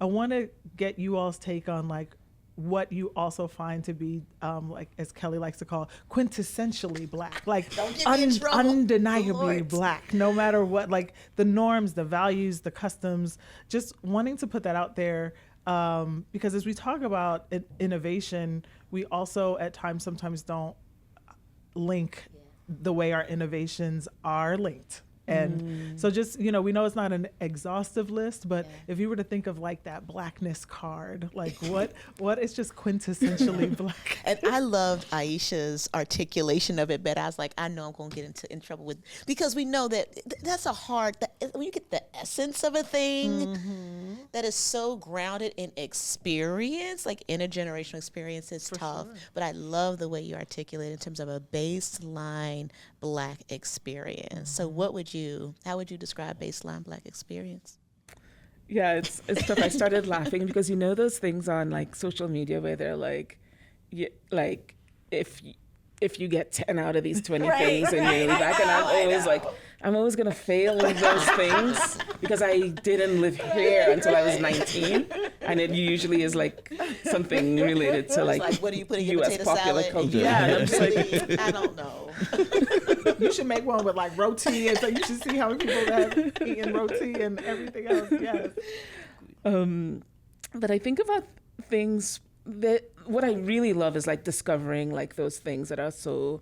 I want to get you all's take on like what you also find to be like as Kelly likes to call quintessentially black, like Don't get me in trouble. undeniably Lord. black, no matter what, like the norms, the values, the customs, just wanting to put that out there. Because as we talk about innovation, we also at times sometimes don't link the way our innovations are linked. And so just, you know, we know it's not an exhaustive list, but if you were to think of like that blackness card, like what is just quintessentially black? And I loved Aisha's articulation of it, but I was like, I know I'm going to get in trouble with, because we know that that's a hard, when you get the essence of a thing that is so grounded in experience, like intergenerational experience is tough. Sure. But I love the way you articulate in terms of a baseline black experience. So how would you describe baseline black experience? Yeah, it's tough. I started laughing because you know those things on like social media where they're like, if you get 10 out of these 20 things and you're really back, and I'm always gonna fail in those things because I didn't live here until I was 19, and it usually is like something related to like what do you put in your U.S. potato popular salad? culture. Yeah, and I'm just like, I don't know. You should make one with like roti, and so you should see how many people have eaten roti and everything else. Yes. But I think about things that what I really love is like discovering like those things that are so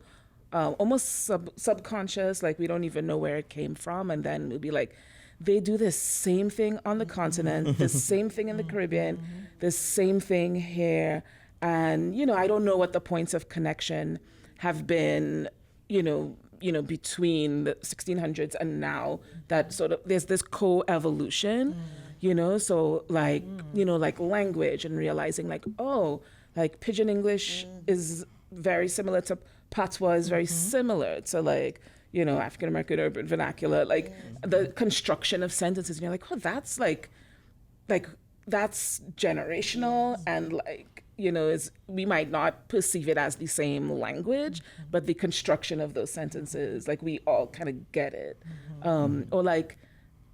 almost subconscious, like we don't even know where it came from, and then we'll be like, they do this same thing on the continent, the same thing in the Caribbean, the same thing here, and you know, I don't know what the points of connection have been, you know, between the 1600s and now, that sort of there's this co-evolution, you know, so like, you know, like language and realizing like, oh, like Pidgin English is very similar to Patois, is very similar to like, you know, African American urban vernacular, like the construction of sentences, and you're like, oh, that's like that's generational, and like, you know, we might not perceive it as the same language, but the construction of those sentences, like we all kind of get it. Or like,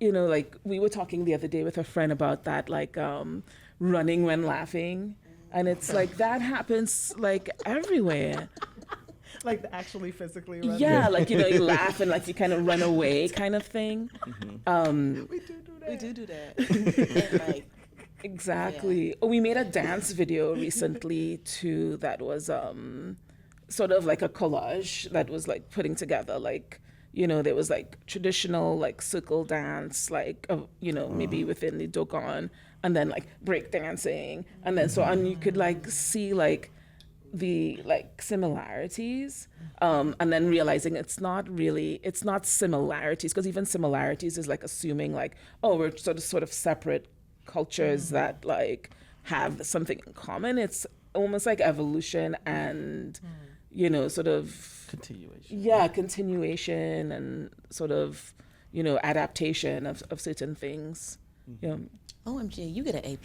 you know, like we were talking the other day with a friend about that, like running when laughing, and it's like that happens like everywhere. Like the actually physically running. Yeah, like, you know, you laugh and like you kind of run away kind of thing. We do that. And like, exactly. Yeah. We made a dance video recently too that was sort of like a collage that was like putting together like, you know, there was like traditional like circle dance, like, you know, maybe within the Dogon, and then like break dancing, and then and you could like see like the like similarities, and then realizing it's not similarities, because even similarities is like assuming like, oh, we're sort of separate cultures that like have something in common. It's almost like evolution and you know, sort of continuation and sort of, you know, adaptation of certain things. Yeah. OMG, you get an A+.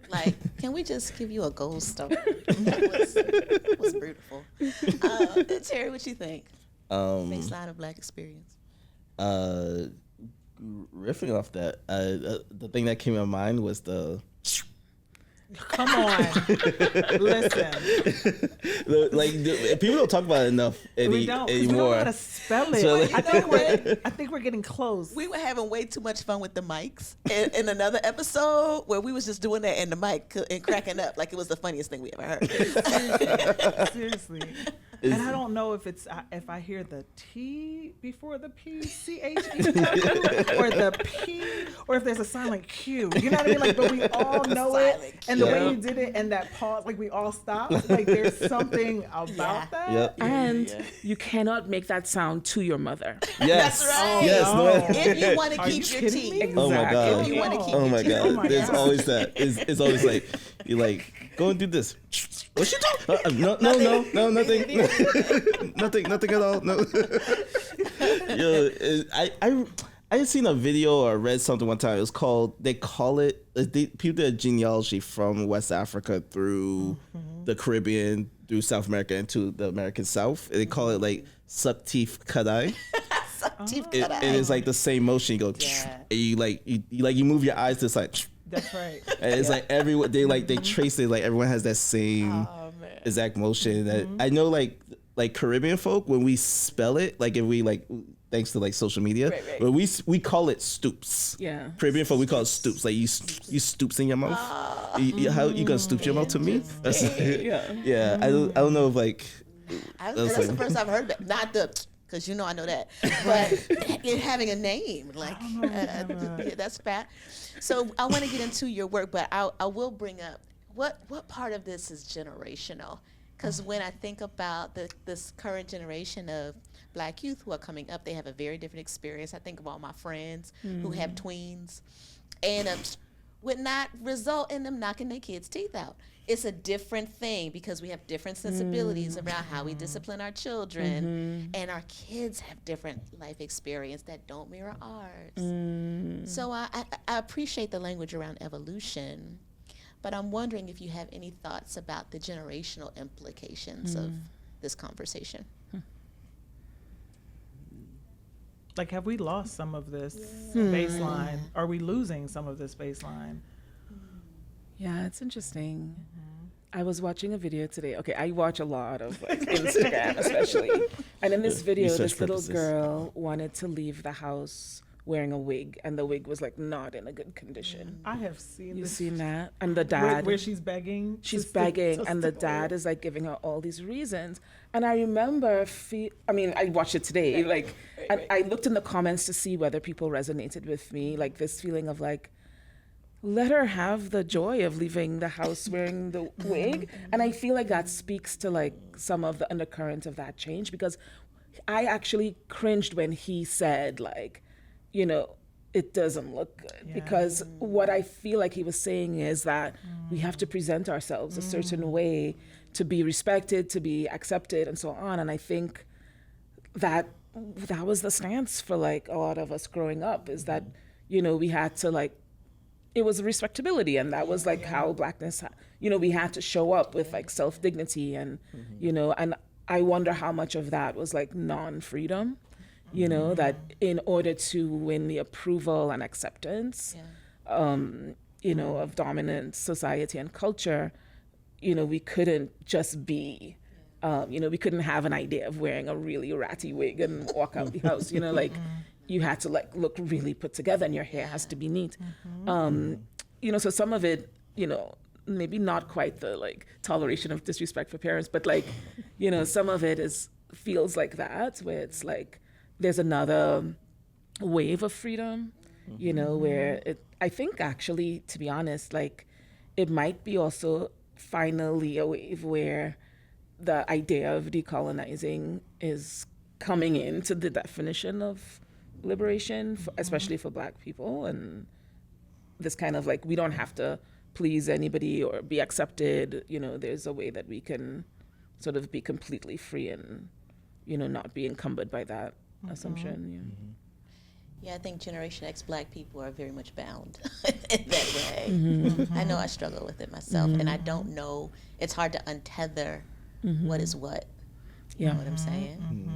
Like, can we just give you a gold star? That was beautiful. Terry, what you think? Baseline of black experience. Riffing off that, the thing that came to mind was the. Come on, listen. Like people don't talk about it enough we don't anymore. know how to spell it. So, I think we're getting close. We were having way too much fun with the mics in another episode where we was just doing that in the mic and cracking up like it was the funniest thing we ever heard. Seriously. And I don't know if I hear the T before the P, CHE, or the P, or if there's a silent Q. You know what I mean? Like, but we all know it. And the way you did it and that pause, like we all stopped. Like there's something about that. Yep. And you cannot make that sound to your mother. Yes. That's right. Yes. No. If you want to Are keep you your kidding teeth. me? Oh my god. If you want to keep Oh my your teeth. god. Oh my There's God. always that. It's always like you're like, go and do this. What's she talking? No, nothing. nothing at all. No. Yo, I had seen a video or read something one time. It was called, people did a genealogy from West Africa through the Caribbean, through South America into the American South. And they call it like suck teeth kadai. Teeth It is like the same motion. You go, and you move your eyes just like, That's right. And it's like everyone they trace it, like everyone has that same Oh man. exact motion. That I know, like Caribbean folk, when we spell it, like if we like, thanks to like social media, Right. but we call it stoops. Yeah. Caribbean folk, we call it stoops. Like you stoops in your mouth. How you gonna stoop your mouth to me? That's Yeah. I don't know if like That's the first I've heard that. Not the, because I know that, but it having a name, like yeah, that's fat. So I want to get into your work, but I will bring up what part of this is generational. Because when I think about this current generation of Black youth who are coming up, they have a very different experience. I think of all my friends who have tweens, and would not result in them knocking their kids' teeth out. It's a different thing because we have different sensibilities around how we discipline our children, and our kids have different life experience that don't mirror ours. So I appreciate the language around evolution, but I'm wondering if you have any thoughts about the generational implications of this conversation. Like, have we lost some of this baseline? Are we losing some of this baseline? Yeah, it's interesting. I was watching a video today. Okay, I watch a lot of like Instagram, especially. And in this video, research this little purposes. girl wanted to leave the house wearing a wig, and the wig was like not in a good condition. I have seen You this. seen that? And the Where, dad, where she's begging. she's to begging, to and the stick dad away. is like giving her all these reasons. And I remember, I watched it today. Like, and I looked in the comments to see whether people resonated with me. Like this feeling of like, let her have the joy of leaving the house wearing the wig. And I feel like that speaks to like some of the undercurrent of that change, because I actually cringed when he said like, it doesn't look good. Yeah. Because what I feel like he was saying is that we have to present ourselves a certain way to be respected, to be accepted, and so on. And I think that was the stance for like a lot of us growing up, is that, we had to like, it was respectability, and that was like how Blackness, we had to show up with like self-dignity, and, and I wonder how much of that was like non-freedom, that in order to win the approval and acceptance, of dominant society and culture, we couldn't just be, we couldn't have an idea of wearing a really ratty wig and walk out the house, like you had to like look really put together, and your hair has to be neat. So some of it, maybe not quite the like toleration of disrespect for parents, but like, some of it feels like that, where it's like, there's another wave of freedom, where I think actually, to be honest, like it might be also finally a wave where the idea of decolonizing is coming into the definition of liberation, especially for Black people. And this kind of like, we don't have to please anybody or be accepted. There's a way that we can sort of be completely free and, not be encumbered by that assumption. Yeah, I think Generation X Black people are very much bound in that way. I know I struggle with it myself, and I don't know. It's hard to untether what is what. You know what I'm saying?